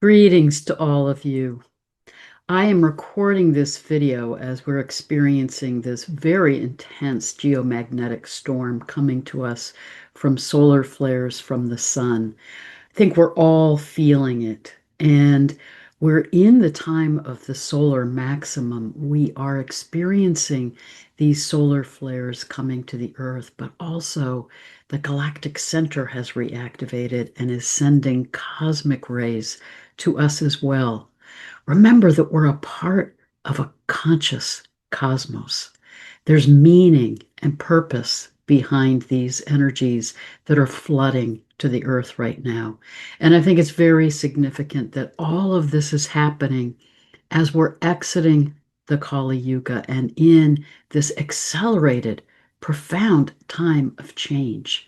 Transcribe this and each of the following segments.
Greetings to all of you. I am recording this video as we're experiencing this very intense geomagnetic storm coming to us from solar flares from the sun. I think we're all feeling it. And we're in the time of the solar maximum. We are experiencing these solar flares coming to the Earth, but also the galactic center has reactivated and is sending cosmic rays to us as well. Remember that we're a part of a conscious cosmos. There's meaning and purpose behind these energies that are flooding to the earth right now. And I think it's very significant that all of this is happening as we're exiting the Kali Yuga and in this accelerated, profound time of change.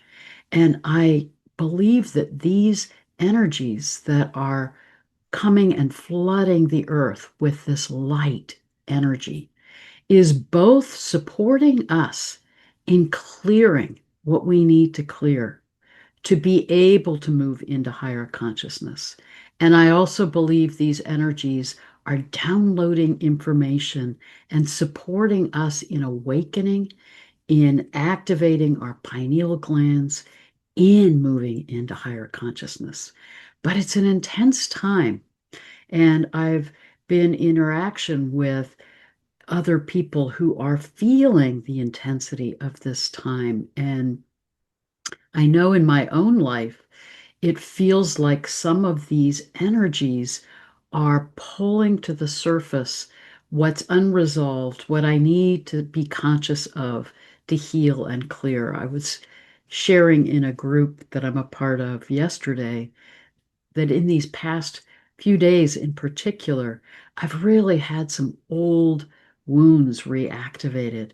And I believe that these energies that are coming and flooding the earth with this light energy is both supporting us in clearing what we need to clear to be able to move into higher consciousness. And I also believe these energies are downloading information and supporting us in awakening, in activating our pineal glands, in moving into higher consciousness. But it's an intense time. And I've been in interaction with other people who are feeling the intensity of this time. And I know in my own life, it feels like some of these energies are pulling to the surface what's unresolved, what I need to be conscious of to heal and clear. I was sharing in a group that I'm a part of yesterday that in these past few days in particular, I've really had some old wounds reactivated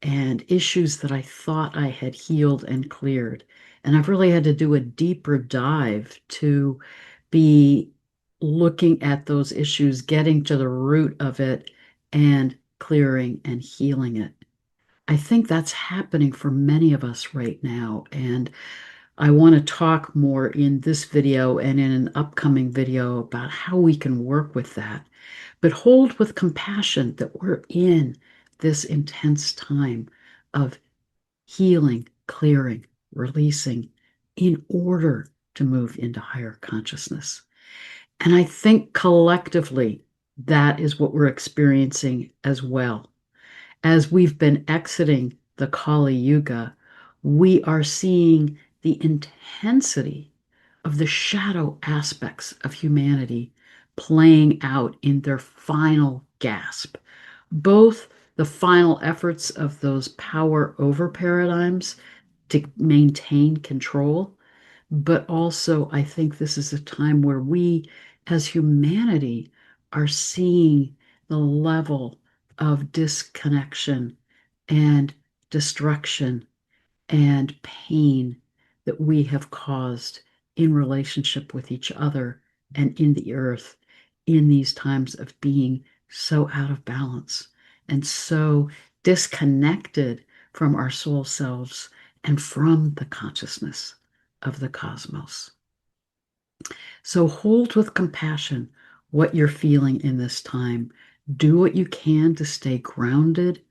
and issues that I thought I had healed and cleared. And I've really had to do a deeper dive to be looking at those issues, getting to the root of it, and clearing and healing it. I think that's happening for many of us right now. And I want to talk more in this video and in an upcoming video about how we can work with that. But hold with compassion that we're in this intense time of healing, clearing, releasing in order to move into higher consciousness. And I think collectively, that is what we're experiencing as well. As we've been exiting the Kali Yuga, we are seeing the intensity of the shadow aspects of humanity playing out in their final gasp. Both the final efforts of those power over paradigms to maintain control, but also I think this is a time where we as humanity are seeing the level of disconnection and destruction and pain that we have caused in relationship with each other and in the earth in these times of being so out of balance and so disconnected from our soul selves and from the consciousness of the cosmos. So hold with compassion what you're feeling in this time. Do what you can to stay grounded.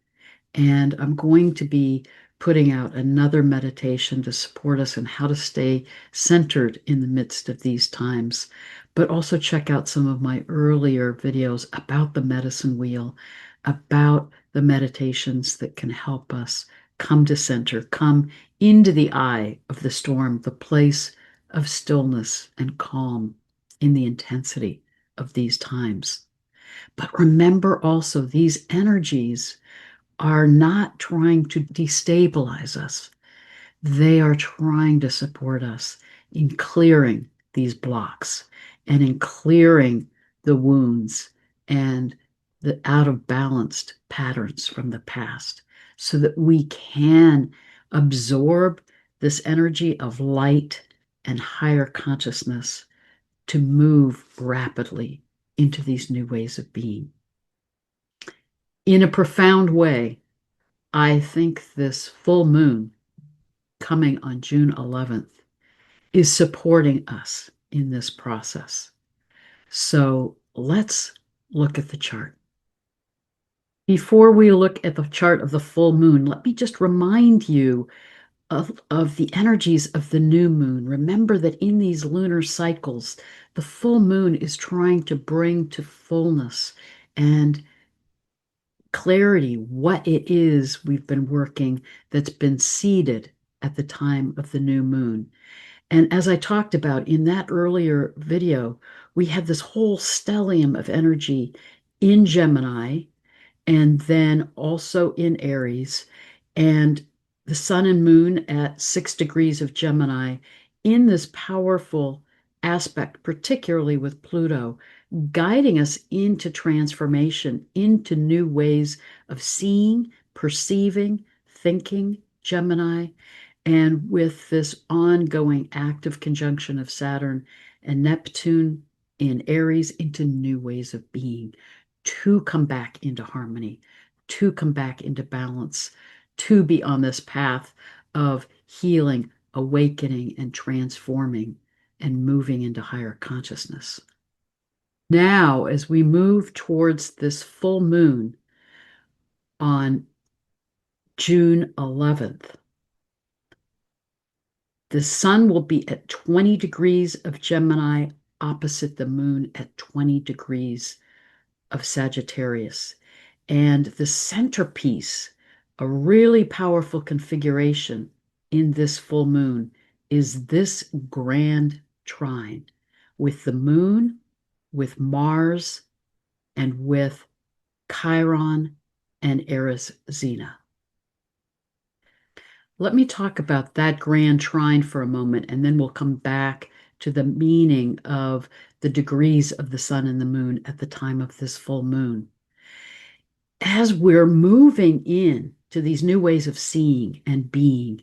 And I'm going to be putting out another meditation to support us in how to stay centered in the midst of these times. But also check out some of my earlier videos about the medicine wheel, about the meditations that can help us come to center, come into the eye of the storm, the place of stillness and calm in the intensity of these times. But remember also, these energies are not trying to destabilize us. They are trying to support us in clearing these blocks and in clearing the wounds and the out of balanced patterns from the past so that we can absorb this energy of light and higher consciousness to move rapidly into these new ways of being. In a profound way, I think this full moon coming on June 11th is supporting us in this process. So let's look at the chart. Before we look at the chart of the full moon, let me just remind you of the energies of the new moon. Remember that in these lunar cycles, the full moon is trying to bring to fullness and clarity what it is we've been working that's been seeded at the time of the new moon. And as I talked about in that earlier video, we had this whole stellium of energy in Gemini and then also in Aries, and the sun and moon at 6 degrees of Gemini in this powerful aspect, particularly with Pluto, guiding us into transformation, into new ways of seeing, perceiving, thinking, Gemini, and with this ongoing active conjunction of Saturn and Neptune in Aries into new ways of being, to come back into harmony, to come back into balance, to be on this path of healing, awakening, and transforming and moving into higher consciousness. Now, as we move towards this full moon on June 11th, the sun will be at 20 degrees of Gemini opposite the moon at 20 degrees of Sagittarius. And the centerpiece, a really powerful configuration in this full moon, is this grand trine with the moon, with Mars, and with Chiron and Eris Xena. Let me talk about that grand trine for a moment, and then we'll come back to the meaning of the degrees of the sun and the moon at the time of this full moon. As we're moving in to these new ways of seeing and being,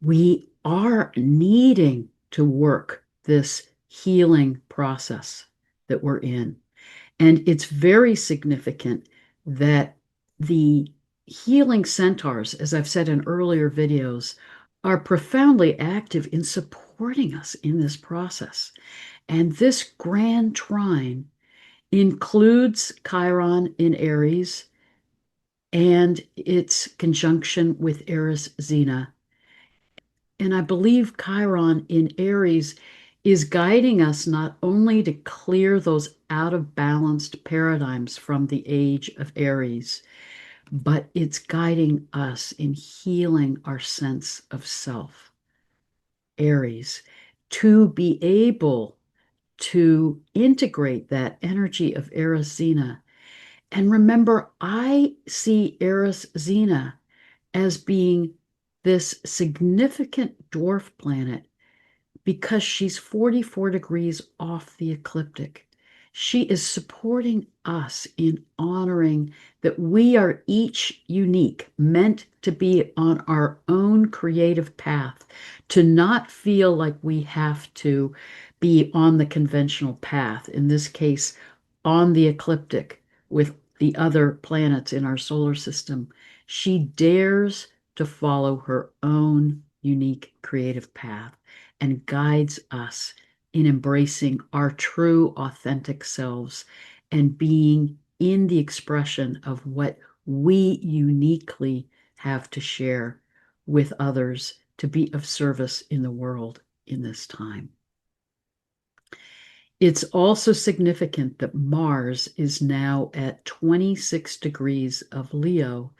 we are needing to work this healing process that we're in. And it's very significant that the healing centaurs, as I've said in earlier videos, are profoundly active in supporting us in this process. And this grand trine includes Chiron in Aries and its conjunction with Eris Xena. And I believe Chiron in Aries is guiding us not only to clear those out of balanced paradigms from the age of Aries, but it's guiding us in healing our sense of self, Aries, to be able to integrate that energy of Eris Xena. And remember, I see Eris Xena as being this significant dwarf planet because she's 44 degrees off the ecliptic. She is supporting us in honoring that we are each unique, meant to be on our own creative path, to not feel like we have to be on the conventional path, in this case, on the ecliptic with the other planets in our solar system. She dares to follow her own unique creative path and guides us in embracing our true, authentic selves and being in the expression of what we uniquely have to share with others to be of service in the world in this time. It's also significant that Mars is now at 26 degrees of Leo.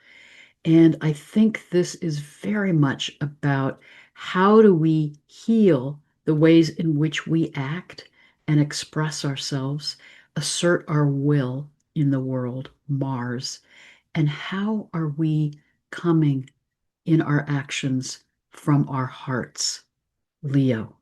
And I think this is very much about how do we heal the ways in which we act and express ourselves, assert our will in the world, Mars, and how are we coming in our actions from our hearts, Leo.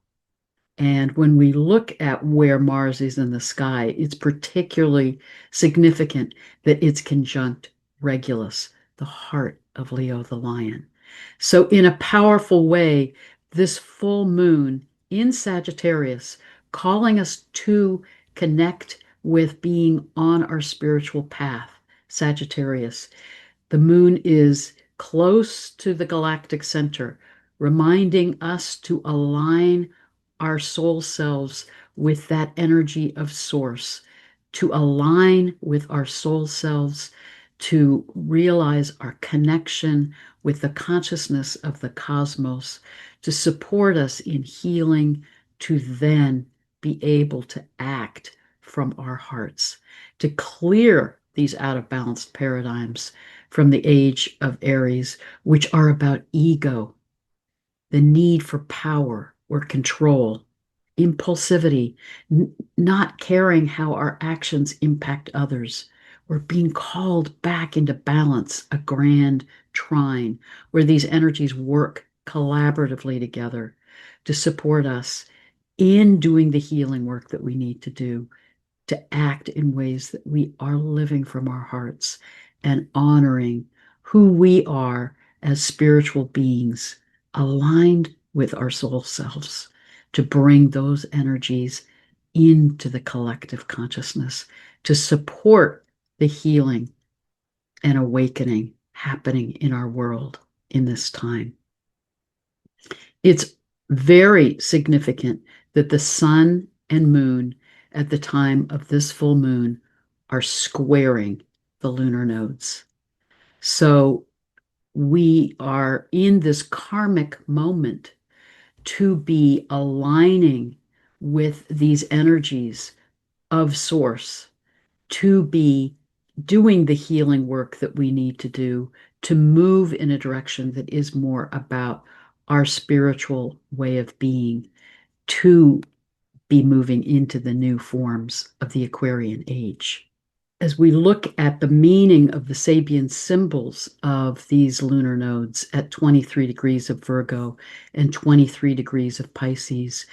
And when we look at where Mars is in the sky, it's particularly significant that it's conjunct Regulus, the heart of Leo the lion. So, in a powerful way, this full moon in Sagittarius, calling us to connect with being on our spiritual path, Sagittarius. The moon is close to the galactic center, reminding us to align our soul selves with that energy of source, to align with our soul selves, to realize our connection with the consciousness of the cosmos, to support us in healing, to then be able to act from our hearts, to clear these out of balance paradigms from the age of Aries, which are about ego, the need for power or control, impulsivity, not caring how our actions impact others, or being called back into balance, a grand trine where these energies work collaboratively together to support us in doing the healing work that we need to do, to act in ways that we are living from our hearts and honoring who we are as spiritual beings aligned with our soul selves, to bring those energies into the collective consciousness to support the healing and awakening happening in our world in this time. It's very significant that the sun and moon at the time of this full moon are squaring the lunar nodes. So we are in this karmic moment to be aligning with these energies of source, to be doing the healing work that we need to do, to move in a direction that is more about our spiritual way of being, to be moving into the new forms of the Aquarian age. As we look at the meaning of the Sabian symbols of these lunar nodes at 23 degrees of Virgo and 23 degrees of Pisces,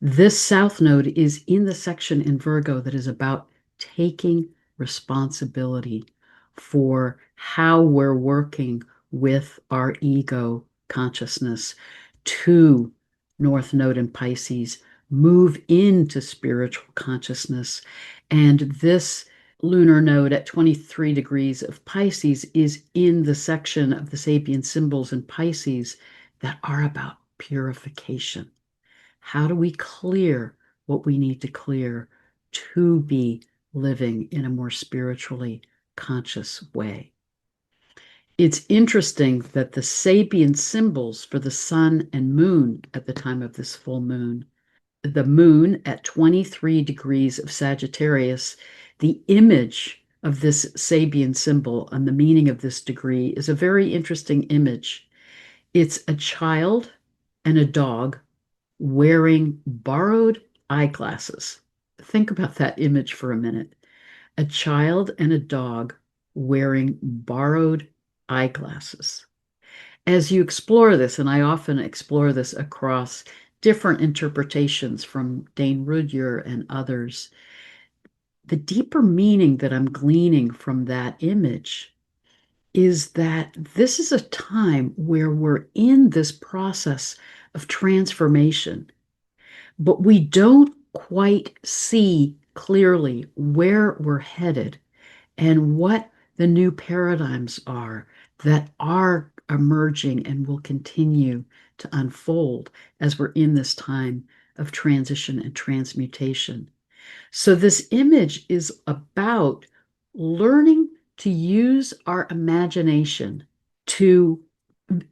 this south node is in the section in Virgo that is about taking responsibility for how we're working with our ego consciousness, to North Node in Pisces, move into spiritual consciousness. And this lunar node at 23 degrees of Pisces is in the section of the Sabian symbols in Pisces that are about purification. How do we clear what we need to clear to be living in a more spiritually conscious way? It's interesting that the Sabian symbols for the sun and moon at the time of this full moon, the moon at 23 degrees of Sagittarius, the image of this Sabian symbol and the meaning of this degree is a very interesting image. It's a child and a dog wearing borrowed eyeglasses. Think about that image for a minute. A child and a dog wearing borrowed eyeglasses. As you explore this, and I often explore this across different interpretations from Dane Rudhyar and others, the deeper meaning that I'm gleaning from that image is that this is a time where we're in this process of transformation, but we don't quite see clearly where we're headed and what the new paradigms are that are emerging and will continue to unfold as we're in this time of transition and transmutation. So, this image is about learning to use our imagination to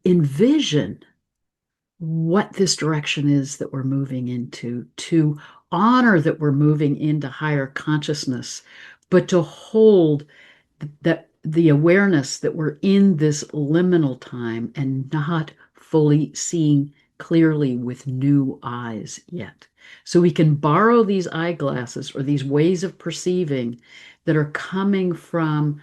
envision what this direction is that we're moving into, to honor that we're moving into higher consciousness, but to hold that the awareness that we're in this liminal time and not fully seeing clearly with new eyes yet. So we can borrow these eyeglasses or these ways of perceiving that are coming from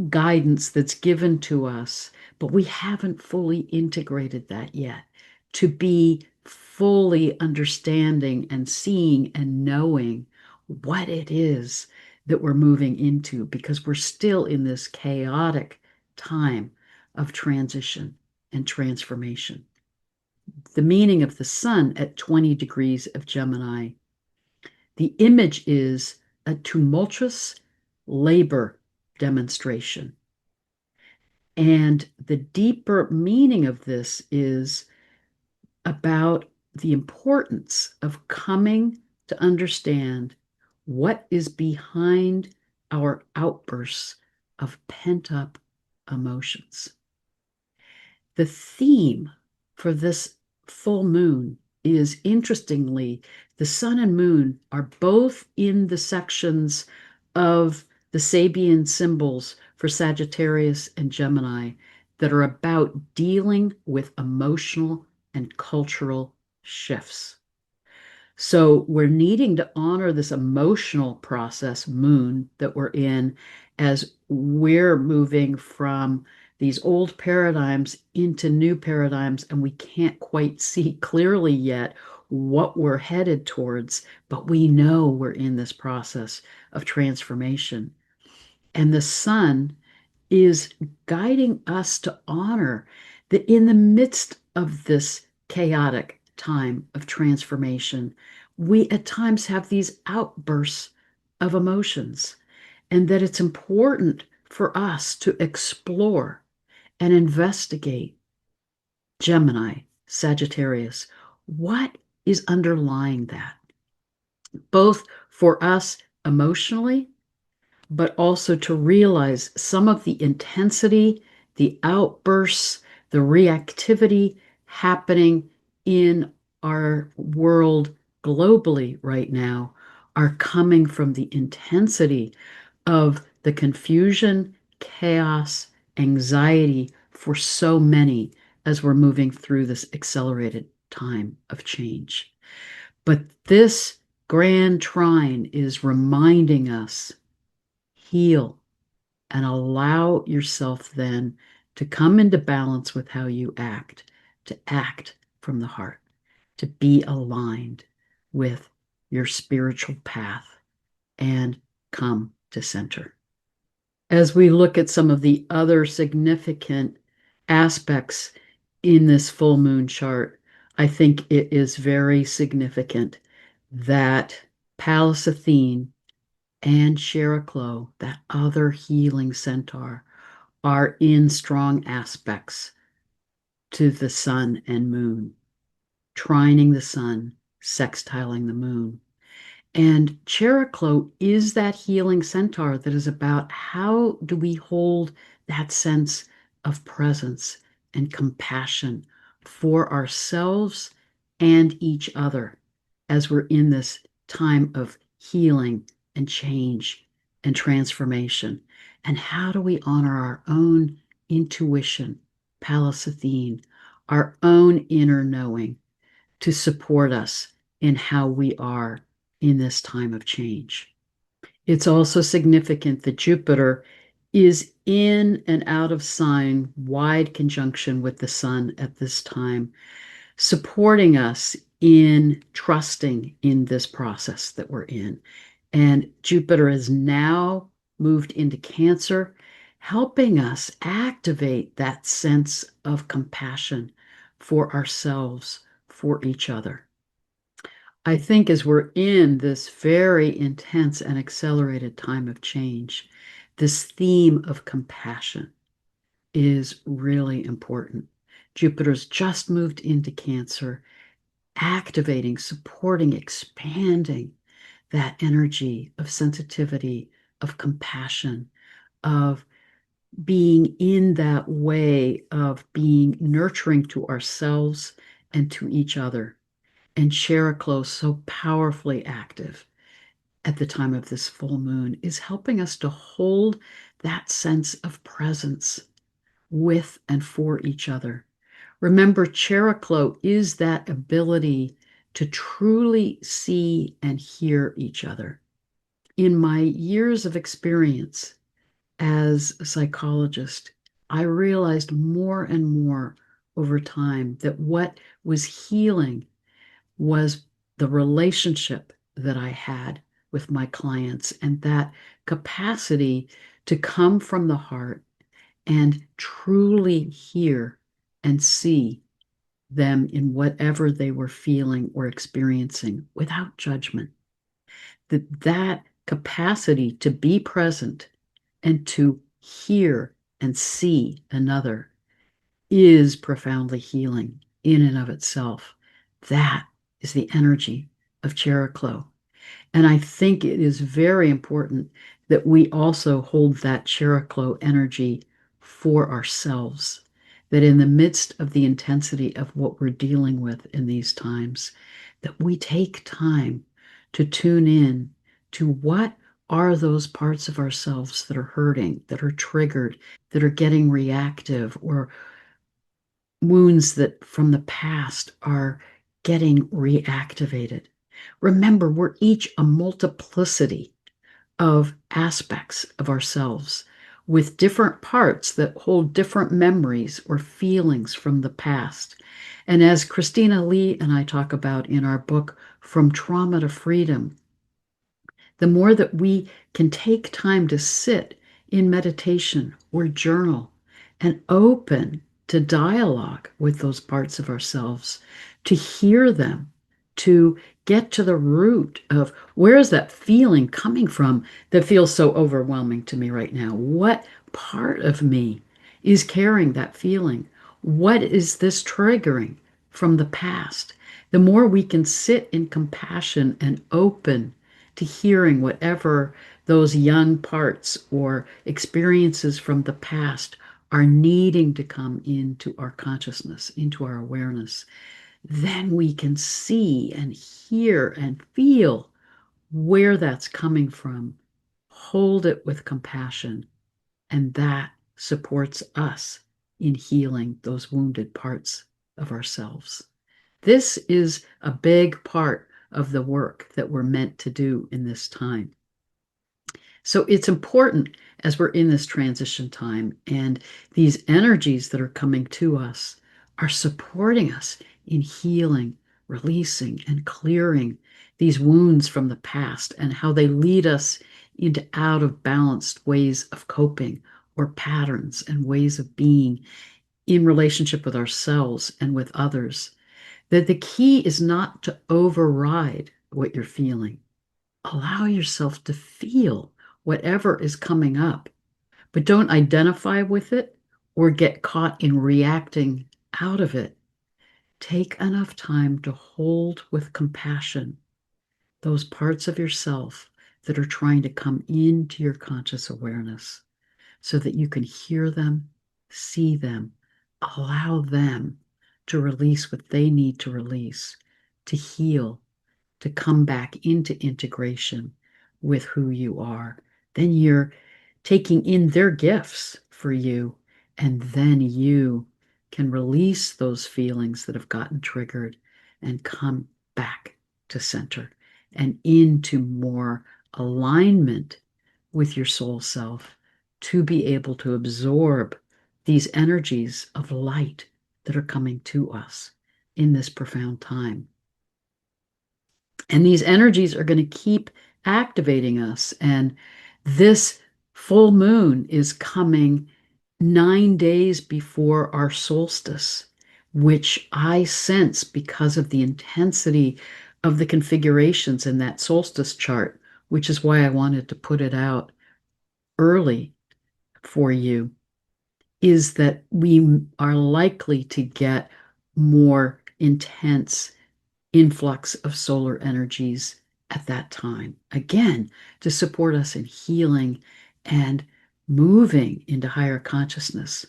guidance that's given to us, but we haven't fully integrated that yet to be fully understanding and seeing and knowing what it is that we're moving into, because we're still in this chaotic time of transition and transformation. The meaning of the sun at 20 degrees of Gemini, the image is a tumultuous labor demonstration. And the deeper meaning of this is about the importance of coming to understand what is behind our outbursts of pent-up emotions. The theme for this full moon is, interestingly, the sun and moon are both in the sections of the Sabian symbols for Sagittarius and Gemini that are about dealing with emotional and cultural shifts. So we're needing to honor this emotional process, moon, that we're in as we're moving from these old paradigms into new paradigms, and we can't quite see clearly yet what we're headed towards, but we know we're in this process of transformation. And the sun is guiding us to honor that in the midst of this chaotic time of transformation, we at times have these outbursts of emotions, and that it's important for us to explore and investigate Gemini, Sagittarius. What is underlying that, both for us emotionally, but also to realize some of the intensity, the outbursts, the reactivity happening in our world globally right now are coming from the intensity of the confusion, chaos, anxiety for so many as we're moving through this accelerated time of change. But this grand trine is reminding us: heal and allow yourself then to come into balance with how you act, to act from the heart, to be aligned with your spiritual path, and come to center. As we look at some of the other significant aspects in this full moon chart, I think it is very significant that Pallas Athene and Sheraclo, that other healing centaur, are in strong aspects to the sun and moon, trining the sun, sextiling the moon. And Chericlo is that healing centaur that is about how do we hold that sense of presence and compassion for ourselves and each other as we're in this time of healing and change and transformation. And how do we honor our own intuition, Pallas Athene, our own inner knowing, to support us in how we are in this time of change. It's also significant that Jupiter is in and out of sign, wide conjunction with the sun at this time, supporting us in trusting in this process that we're in. And Jupiter is now moved into Cancer, helping us activate that sense of compassion for ourselves, for each other. I think as we're in this very intense and accelerated time of change, this theme of compassion is really important. Jupiter's just moved into Cancer, activating, supporting, expanding that energy of sensitivity, of compassion, of being in that way of being nurturing to ourselves and to each other. And Chericlo, so powerfully active at the time of this full moon, is helping us to hold that sense of presence with and for each other. Remember, Chericlo is that ability to truly see and hear each other. In my years of experience as a psychologist, I realized more and more over time that what was healing was the relationship that I had with my clients, and that capacity to come from the heart and truly hear and see them in whatever they were feeling or experiencing without judgment. That capacity to be present and to hear and see another is profoundly healing in and of itself. That is the energy of Chericlo. And I think it is very important that we also hold that Cheroklo energy for ourselves, that in the midst of the intensity of what we're dealing with in these times, that we take time to tune in to what are those parts of ourselves that are hurting, that are triggered, that are getting reactive, or wounds that from the past are getting reactivated. Remember, we're each a multiplicity of aspects of ourselves with different parts that hold different memories or feelings from the past. And as Kristina Lea and I talk about in our book, From Trauma to Freedom, the more that we can take time to sit in meditation or journal and open to dialogue with those parts of ourselves, to hear them, to get to the root of where is that feeling coming from that feels so overwhelming to me right now? What part of me is carrying that feeling? What is this triggering from the past? The more we can sit in compassion and open to hearing whatever those young parts or experiences from the past are needing to come into our consciousness, into our awareness, then we can see and hear and feel where that's coming from. Hold it with compassion, and that supports us in healing those wounded parts of ourselves. This is a big part of the work that we're meant to do in this time. So it's important as we're in this transition time and these energies that are coming to us are supporting us in healing, releasing, and clearing these wounds from the past and how they lead us into out of balanced ways of coping or patterns and ways of being in relationship with ourselves and with others. That the key is not to override what you're feeling. Allow yourself to feel whatever is coming up, but don't identify with it or get caught in reacting out of it. Take enough time to hold with compassion those parts of yourself that are trying to come into your conscious awareness so that you can hear them, see them, allow them to release what they need to release, to heal, to come back into integration with who you are. Then you're taking in their gifts for you, and then you can release those feelings that have gotten triggered and come back to center and into more alignment with your soul self to be able to absorb these energies of light that are coming to us in this profound time. And these energies are going to keep activating us. And this full moon is coming 9 days before our solstice, which I sense because of the intensity of the configurations in that solstice chart, which is why I wanted to put it out early for you, is that we are likely to get more intense influx of solar energies at that time. Again, to support us in healing and moving into higher consciousness.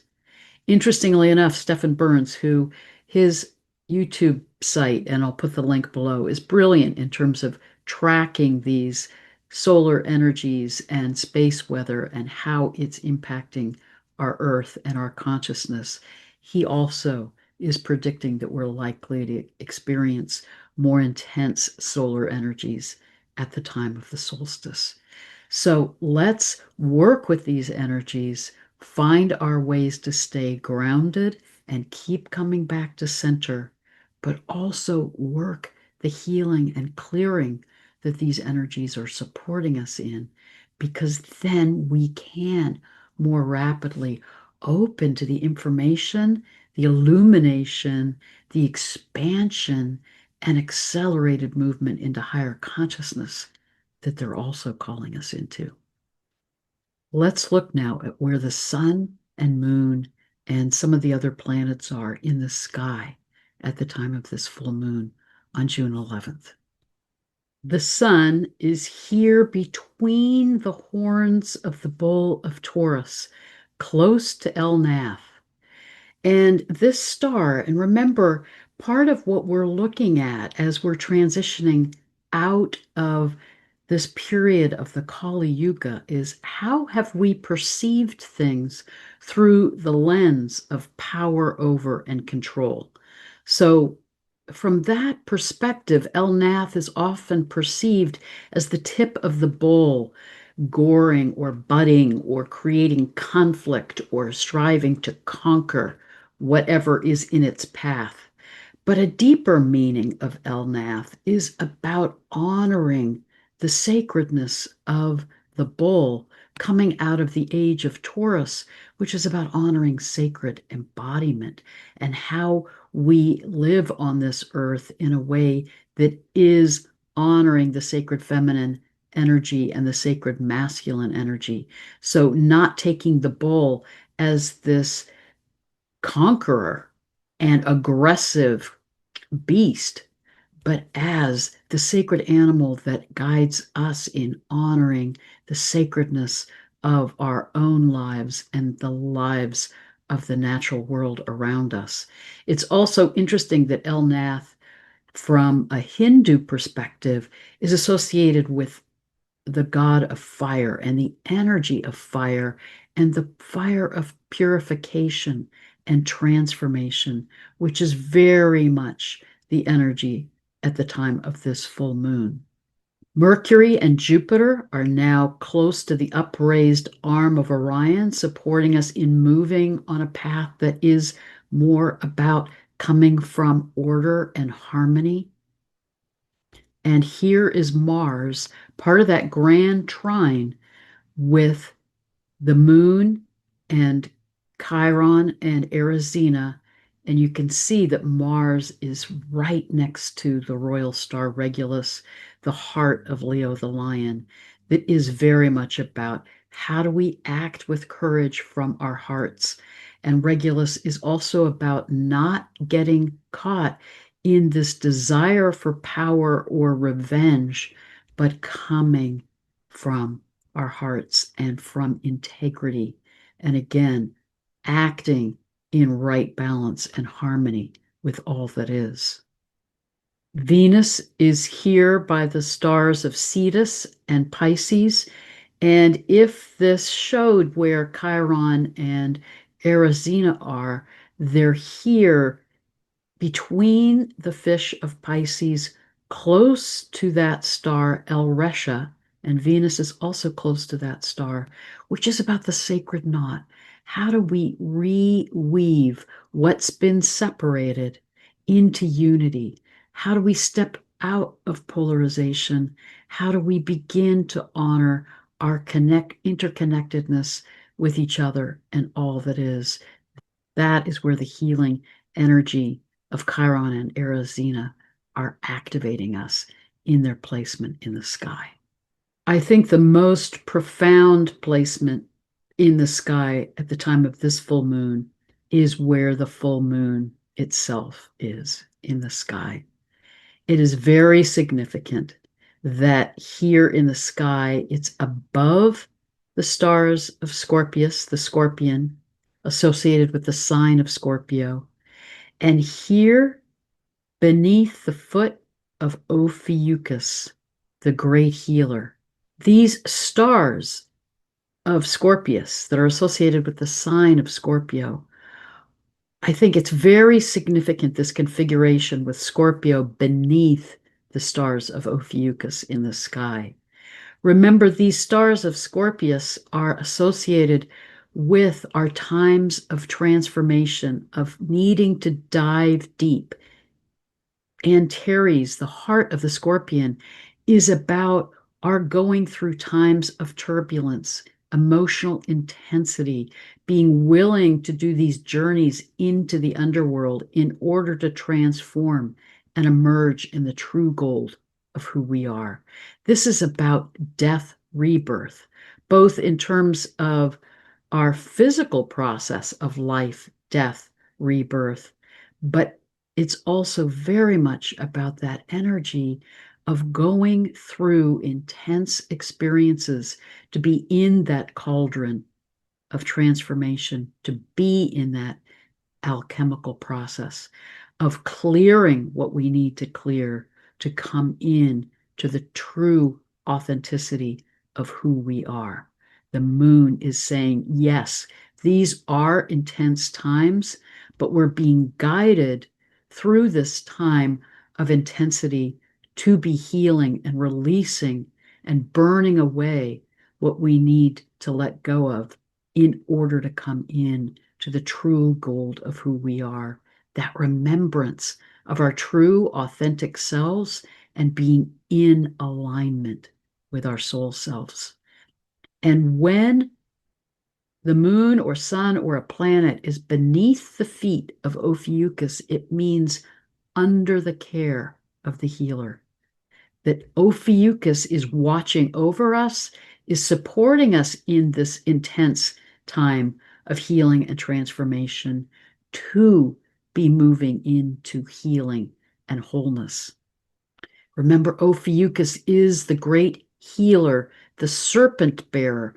Interestingly enough, Stephen Burns, who his YouTube site, and I'll put the link below, is brilliant in terms of tracking these solar energies and space weather and how it's impacting our Earth and our consciousness. He also is predicting that we're likely to experience more intense solar energies at the time of the solstice. So let's work with these energies, find our ways to stay grounded and keep coming back to center, but also work the healing and clearing that these energies are supporting us in, because then we can more rapidly open to the information, the illumination, the expansion, and accelerated movement into higher consciousness that they're also calling us into. Let's look now at where the sun and moon and some of the other planets are in the sky at the time of this full moon on June 11th. The sun is here between the horns of the bull of Taurus, close to El Nath. And this star, and remember, part of what we're looking at as we're transitioning out of this period of the Kali Yuga is how have we perceived things through the lens of power over and control. So, from that perspective, El Nath is often perceived as the tip of the bowl, goring or budding or creating conflict or striving to conquer whatever is in its path. But a deeper meaning of El Nath is about honoring the sacredness of the bull coming out of the age of Taurus, which is about honoring sacred embodiment and how we live on this earth in a way that is honoring the sacred feminine energy and the sacred masculine energy. So, not taking the bull as this conqueror and aggressive beast, but as the sacred animal that guides us in honoring the sacredness of our own lives and the lives of the natural world around us. It's also interesting that El Nath, from a Hindu perspective, is associated with the god of fire and the energy of fire and the fire of purification and transformation, which is very much the energy at the time of this full moon. Mercury and Jupiter are now close to the upraised arm of Orion, supporting us in moving on a path that is more about coming from order and harmony. And here is Mars, part of that grand trine with the moon and Chiron and Arizona. And you can see that Mars is right next to the royal star Regulus, the heart of Leo the lion, that is very much about how do we act with courage from our hearts. And Regulus is also about not getting caught in this desire for power or revenge, but coming from our hearts and from integrity. And again, acting in right balance and harmony with all that is. Venus is here by the stars of Cetus and Pisces. And if this showed where Chiron and Arizona are, they're here between the fish of Pisces, close to that star El Resha, and Venus is also close to that star, which is about the sacred knot. How do we reweave what's been separated into unity? How do we step out of polarization? How do we begin to honor our interconnectedness with each other and all that is? That is where the healing energy of Chiron and Arizona are activating us in their placement in the sky. I think the most profound placement in the sky at the time of this full moon is where the full moon itself is in the sky. It is very significant that here in the sky, it's above the stars of Scorpius, the scorpion, associated with the sign of Scorpio, and here beneath the foot of Ophiuchus, the great healer. These stars of Scorpius that are associated with the sign of Scorpio, I think it's very significant, this configuration with Scorpio beneath the stars of Ophiuchus in the sky. Remember, these stars of Scorpius are associated with our times of transformation, of needing to dive deep. Antares, the heart of the scorpion, is about our going through times of turbulence, emotional intensity, being willing to do these journeys into the underworld in order to transform and emerge in the true gold of who we are. This is about death rebirth, both in terms of our physical process of life, death, rebirth, but it's also very much about that energy of going through intense experiences, to be in that cauldron of transformation, to be in that alchemical process of clearing what we need to clear to come in to the true authenticity of who we are. The moon is saying, yes, these are intense times, but we're being guided through this time of intensity to be healing and releasing and burning away what we need to let go of in order to come in to the true gold of who we are, that remembrance of our true authentic selves and being in alignment with our soul selves. And when the moon or sun or a planet is beneath the feet of Ophiuchus, it means under the care of the healer. That Ophiuchus is watching over us, is supporting us in this intense time of healing and transformation to be moving into healing and wholeness. Remember, Ophiuchus is the great healer, the serpent bearer,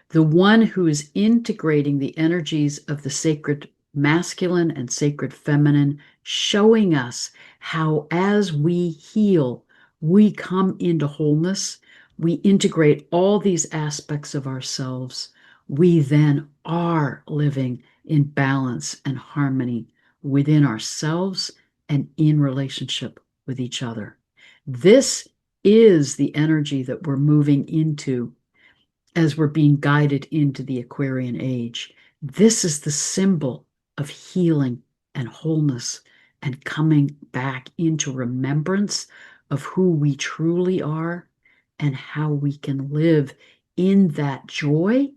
the one who is integrating the energies of the sacred masculine and sacred feminine, showing us how as we heal, we come into wholeness, we integrate all these aspects of ourselves, we then are living in balance and harmony within ourselves and in relationship with each other. This is the energy that we're moving into as we're being guided into the Aquarian age. This is the symbol of healing and wholeness and coming back into remembrance of who we truly are and how we can live in that joy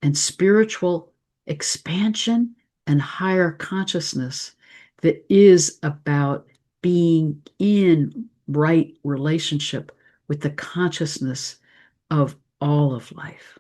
and spiritual expansion and higher consciousness that is about being in right relationship with the consciousness of all of life.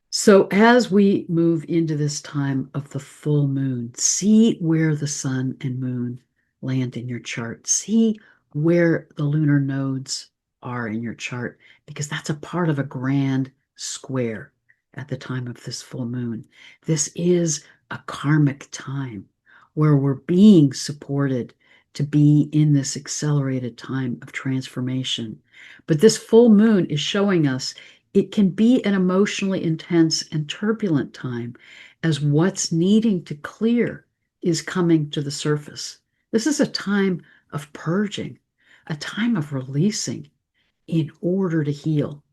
So as we move into this time of the full moon, see where the sun and moon land in your chart. See where the lunar nodes are in your chart, because that's a part of a grand square at the time of this full moon. This is a karmic time where we're being supported to be in this accelerated time of transformation. But this full moon is showing us it can be an emotionally intense and turbulent time as what's needing to clear is coming to the surface. This is a time of purging, a time of releasing in order to heal.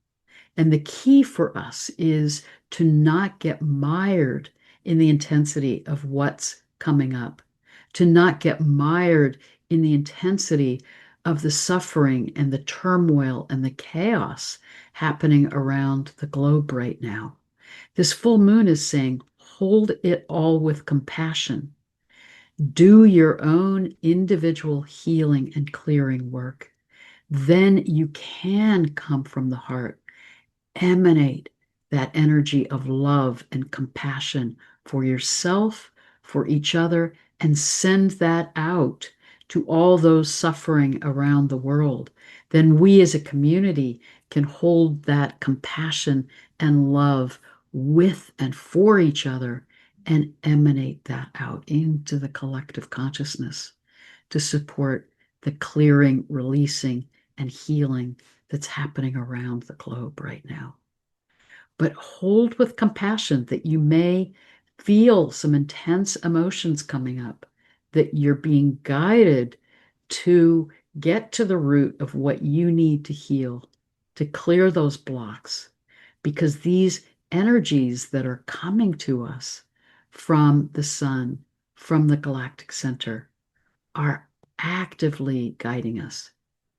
And the key for us is to not get mired in the intensity of what's coming up, to not get mired in the intensity of the suffering and the turmoil and the chaos happening around the globe right now. This full moon is saying, hold it all with compassion. Do your own individual healing and clearing work. Then you can come from the heart, emanate that energy of love and compassion for yourself, for each other, and send that out to all those suffering around the world. Then we as a community can hold that compassion and love with and for each other and emanate that out into the collective consciousness to support the clearing, releasing, and healing that's happening around the globe right now. But hold with compassion that you may feel some intense emotions coming up, that you're being guided to get to the root of what you need to heal, to clear those blocks, because these energies that are coming to us from the sun, from the galactic center, are actively guiding us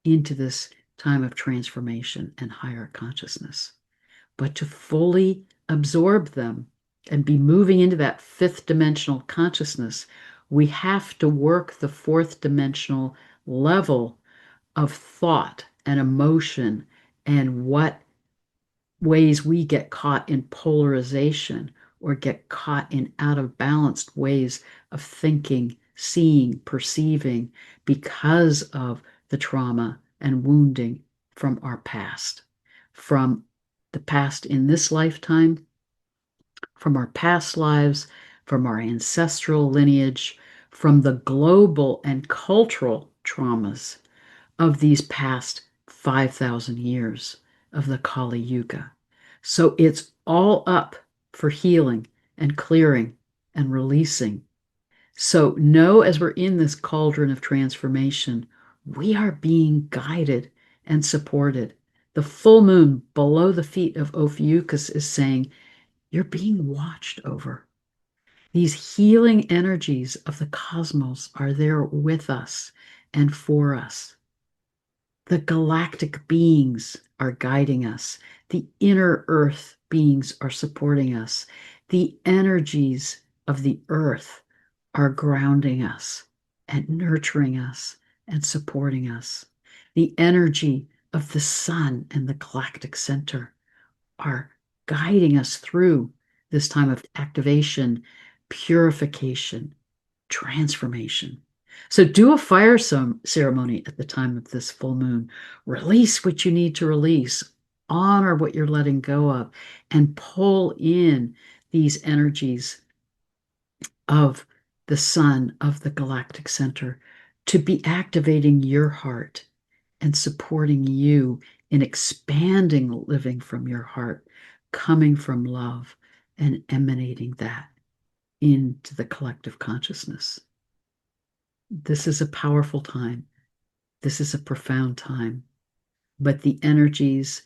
into this time of transformation and higher consciousness. But to fully absorb them and be moving into that fifth dimensional consciousness, we have to work the fourth dimensional level of thought and emotion and what ways we get caught in polarization or get caught in out of balanced ways of thinking, seeing, perceiving because of the trauma and wounding from our past, from the past in this lifetime, from our past lives, from our ancestral lineage, from the global and cultural traumas of these past 5,000 years of the Kali Yuga. So it's all up for healing and clearing and releasing. So know, as we're in this cauldron of transformation, we are being guided and supported. The full moon below the feet of Ophiuchus is saying, you're being watched over. These healing energies of the cosmos are there with us and for us. The galactic beings are guiding us. The inner earth beings are supporting us. The energies of the earth are grounding us and nurturing us and supporting us. The energy of the sun and the galactic center are guiding us through this time of activation, purification, transformation. So do a fire ceremony at the time of this full moon. Release what you need to release, honor what you're letting go of, and pull in these energies of the sun, of the galactic center, to be activating your heart and supporting you in expanding living from your heart, coming from love and emanating that into the collective consciousness. This is a powerful time. This is a profound time. But the energies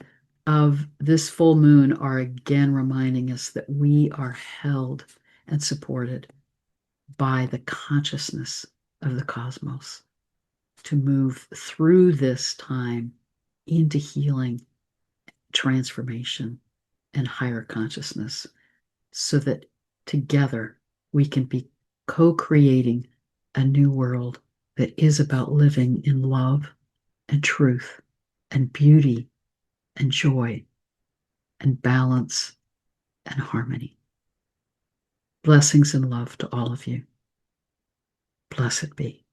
of this full moon are again reminding us that we are held and supported by the consciousness of the cosmos to move through this time into healing, transformation, and higher consciousness, so that together we can be co-creating a new world that is about living in love and truth and beauty and joy and balance and harmony. Blessings and love to all of you. Blessed be.